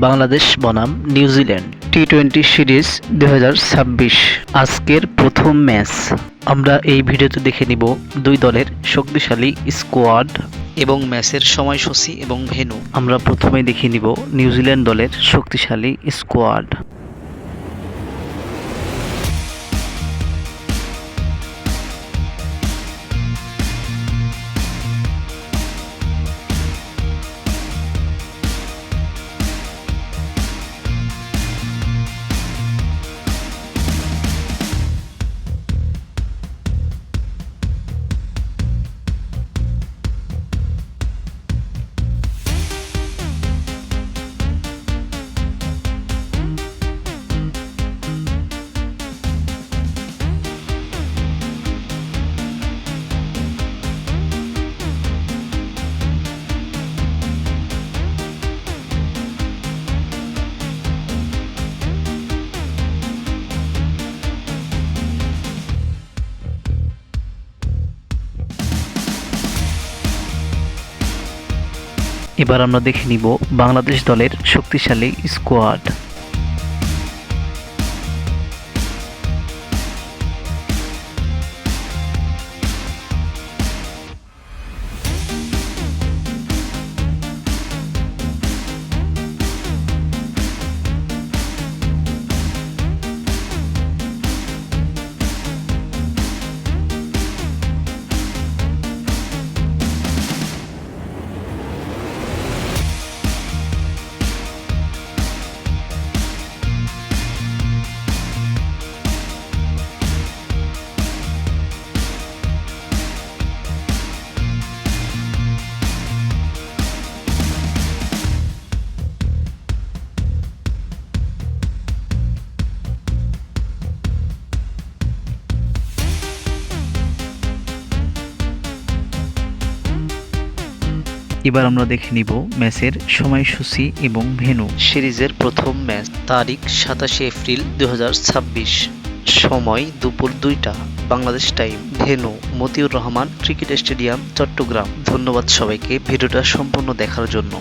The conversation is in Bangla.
বাংলাদেশ বনাম নিউজিল্যান্ড টি-20 সিরিজ 2026 আজকের প্রথম ম্যাচ। আমরা এই ভিডিওতে দেখে নিব দুই দলের শক্তিশালী স্কোয়াড এবং ম্যাচের সময়সূচি এবং ভেন্যু। আমরা প্রথমেই দেখে নিব নিউজিল্যান্ড দলের শক্তিশালী স্কোয়াড। এবার আমরা দেখে নিব বাংলাদেশ দলের শক্তিশালী স্কোয়াড। এবার আমরা দেখে নিব ম্যাচের সময়সূচি এবং ভেন্যু। সিরিজের প্রথম ম্যাচ, তারিখ 27 এপ্রিল 2026, সময় দুপুর 2টা Bangladesh time, venue Motiur Rahman cricket stadium, Chattogram. ধন্যবাদ সবাইকে ভিডিওটা সম্পূর্ণ দেখার জন্য।